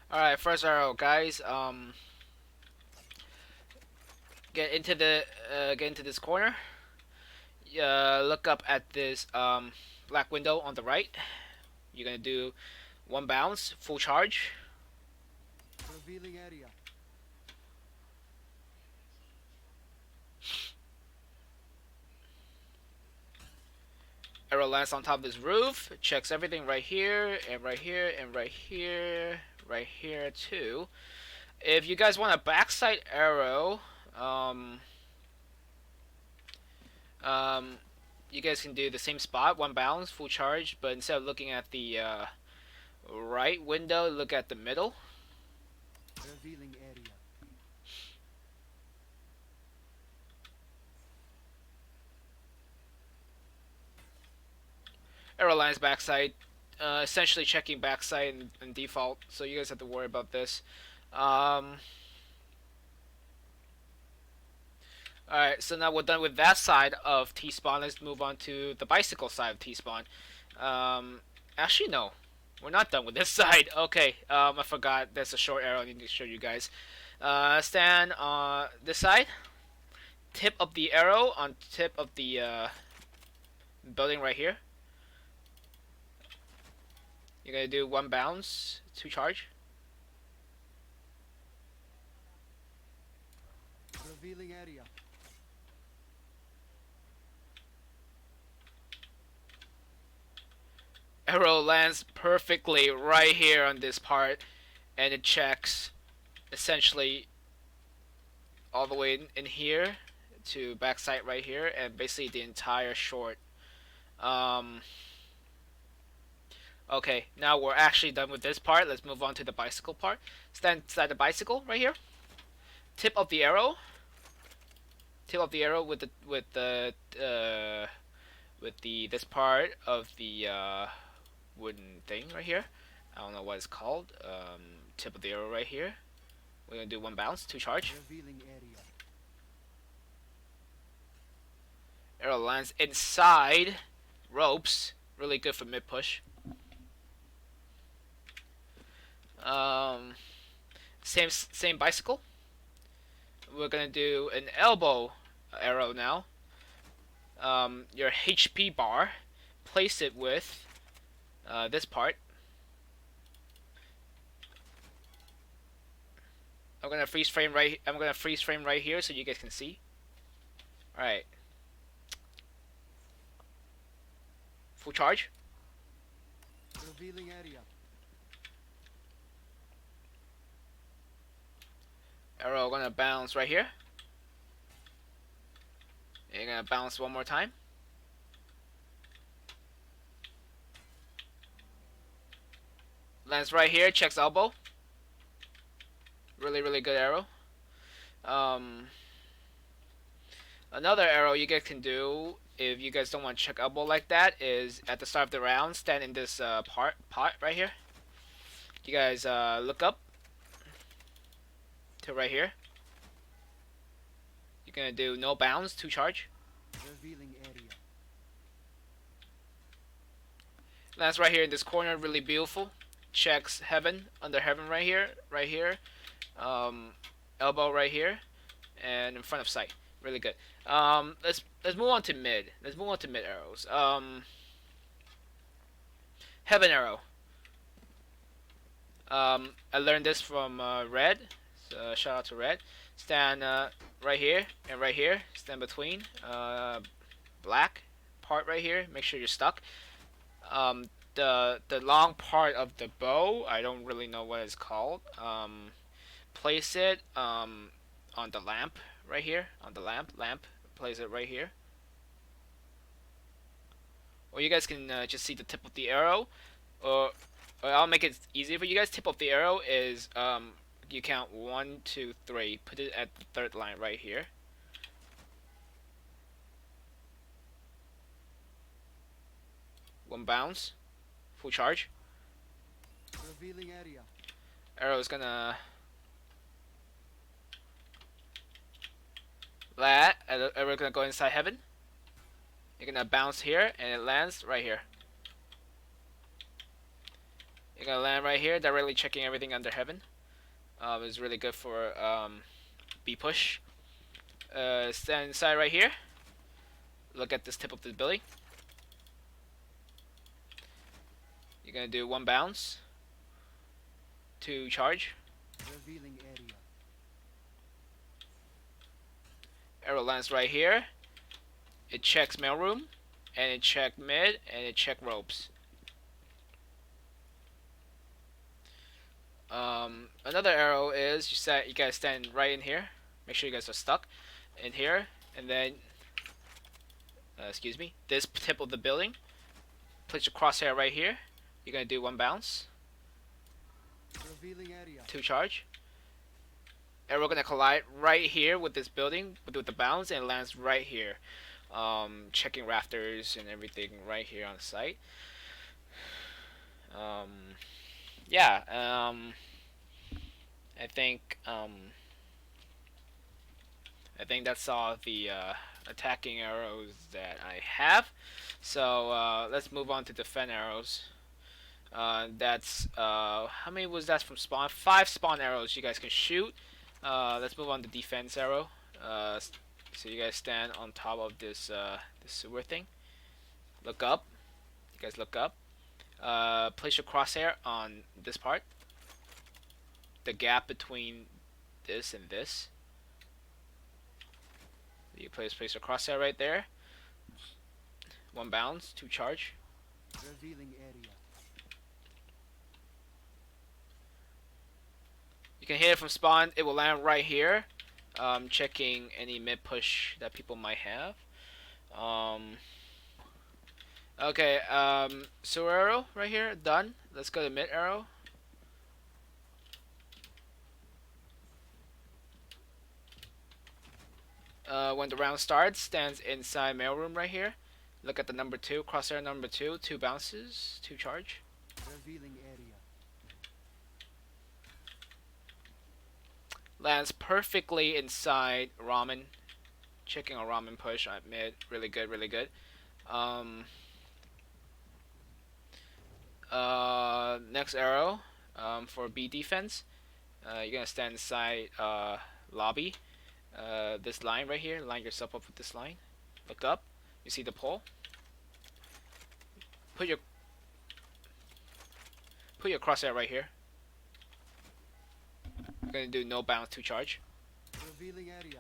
All right, first arrow, guys. Get into this corner. Look up at this black window on the right. You're gonna do one bounce, full charge. Revealing area. Arrow lands on top of this roof. Checks everything right here and right here and right here, right here too. If you guys want a backside arrow, um, um, you guys can do the same spot, one bounce, full charge, but instead of looking at the right window, look at the middle. Revealing area. Arrow lines backside, essentially checking backside and default, so you guys have to worry about this. Um, Alright, so now we're done with that side of T-spawn. Let's move on to the bicycle side of T-spawn. Um, Actually, no. We're not done with this side. Okay, I forgot. There's a short arrow I need to show you guys. Stand on this side. Tip of the arrow on tip of the building right here. You're gonna do one bounce, two charge. Revealing area. Arrow lands perfectly right here on this part, and it checks essentially all the way in here to backside right here, and basically the entire short. Um, okay, now we're actually done with this part. Let's move on to the bicycle part. Stand inside the bicycle right here. Tip of the arrow. Tip of the arrow with the this part of the wooden thing right here. I don't know what it's called. Tip of the arrow right here. We're gonna do one bounce, two charge. Revealing area. Arrow lands inside ropes. Really good for mid push. Um, same bicycle. We're gonna do an elbow arrow now. Your HP bar. Place it with this part. I'm gonna freeze frame right here so you guys can see. All right, full charge. Revealing area. Arrow gonna bounce right here. And you're gonna bounce one more time. Lands right here. Checks elbow. Really good arrow. Um, Another arrow you guys can do if you guys don't want to check elbow like that is at the start of the round, stand in this pot right here. You guys look up to right here. You're gonna do no bounds, two charge. Revealing area. Lands right here in this corner, really beautiful. Checks heaven, under heaven right here, right here. Um, Elbow right here, and in front of sight. Really good. Let's move on to mid. Let's move on to mid arrows. Heaven arrow. I learned this from Red. So shout out to Red. Stand right here and right here. Stand between black part right here. Make sure you're stuck. Um, the long part of the bow, I don't really know what it's called. Place it on the lamp right here. On the lamp. Place it right here. Or you guys can just see the tip of the arrow, or I'll make it easy for you guys. Tip of the arrow is you count 1, 2, 3. Put it at the third line right here. One bounce, full charge. Revealing area. Arrow is gonna land. Arrow gonna go inside heaven. You're gonna bounce here, and it lands right here. You're gonna land right here, directly checking everything under heaven. It's really good for B push. Stand inside right here. Look at this tip of the building. You're gonna do 1 bounce, 2 charge. Revealing area. Arrow lands right here. It checks mailroom, and it check mid, and it check ropes. Another arrow is you guys stand right in here. Make sure you guys are stuck in here, and then excuse me, this tip of the building. Place your crosshair right here. You're gonna do 1 bounce, Revealing area. 2 charge. Arrow gonna collide right here with this building with the bounce, and it lands right here. Checking rafters and everything right here on the site. Um, yeah. I think that's all the attacking arrows that I have. So let's move on to defend arrows. That's how many was that from spawn? 5 spawn arrows you guys can shoot. Let's move on to defense arrow. So you guys stand on top of this this sewer thing. Look up. You guys look up. Place your crosshair on this part. The gap between this and this. You place your crosshair right there. 1 bounce, 2 charge. Revealing area. You can hit it from spawn. It will land right here. Checking any mid push that people might have. Okay. Sewer arrow right here. Done. Let's go to mid arrow. When the round starts, stands inside mailroom right here. Look at the number 2, crosshair number 2, 2 bounces, 2 charge. Revealing area. Lands perfectly inside ramen. Checking a ramen push at mid. Really good, really good. Next arrow for B defense. You're gonna stand inside lobby. This line right here. Line yourself up with this line. Look up. You see the pole. Put your crosshair right here. You're gonna do no bounce, 2 charge. Revealing area.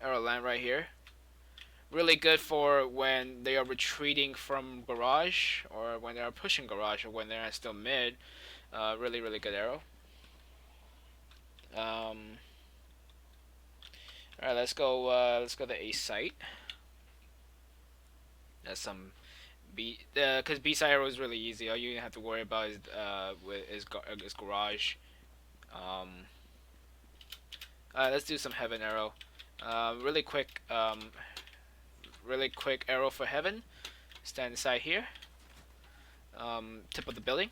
Arrow land right here. Really good for when they are retreating from garage, or when they are pushing garage, or when they are still mid. Really, really good arrow. All right, let's go. Let's go to A site. That's some B. Because B site arrow is really easy. All you have to worry about is garage. Let's do some heaven arrow. Really quick. Really quick arrow for heaven. Stand inside here. Tip of the building.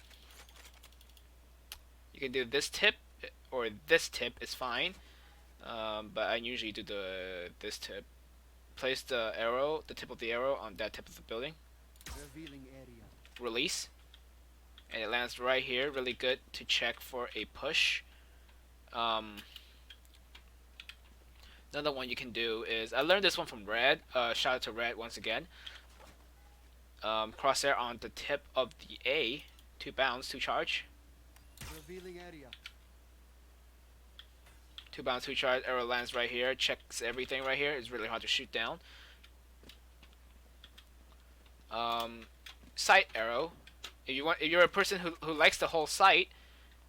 You can do this tip, or this tip is fine. But I usually do this tip. Place the arrow, the tip of the arrow, on that tip of the building. Revealing area. Release, and it lands right here. Really good to check for a push. Another one you can do is, I learned this one from Red. Shout out to Red once again. Crosshair on the tip of the A, 2 bounce, 2 charge. Revealing area. 2 bounce, 2 charge. Arrow lands right here. Checks everything right here. It's really hard to shoot down. Sight arrow. If you're a person who likes the whole site,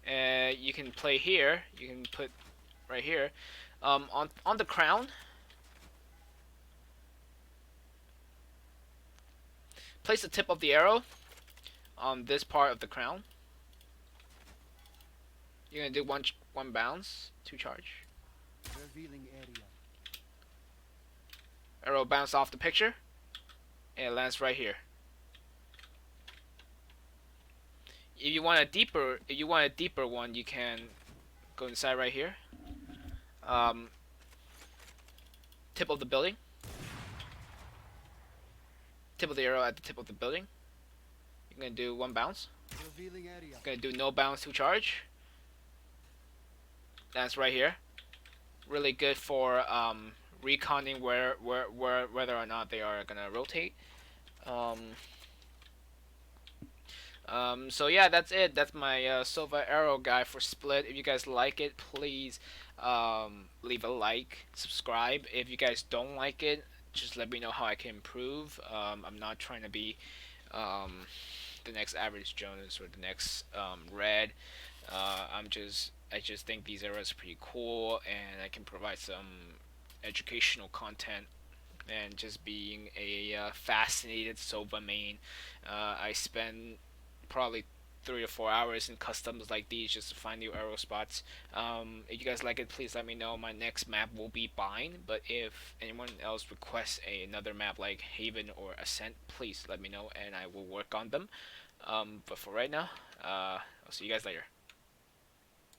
you can play here. You can put right here. On the crown. Place the tip of the arrow on this part of the crown. You're gonna do one bounce, 2 charge. Revealing area. Arrow bounce off the picture, and it lands right here. If you want a deeper one, you can go inside right here. Tip of the building. Tip of the arrow at the tip of the building. You I'm gonna do one bounce. Revealing area. I'm gonna do no bounce to charge. That's right here. Really good for reconning whether or not they are gonna rotate. Um, so yeah, that's it. That's my Sova arrow guide for split. If you guys like it, please leave a like, subscribe. If you guys don't like it, just let me know how I can improve. I'm not trying to be um, the next average Jonas or the next Red. I just think these arrows are pretty cool, and I can provide some educational content. And just being a fascinated Sova main, I spend probably 3 to 4 hours in customs like these just to find new arrow spots. If you guys like it, please let me know. My next map will be Bind, but if anyone else requests another map like Haven or Ascent, please let me know and I will work on them. But for right now, I'll see you guys later.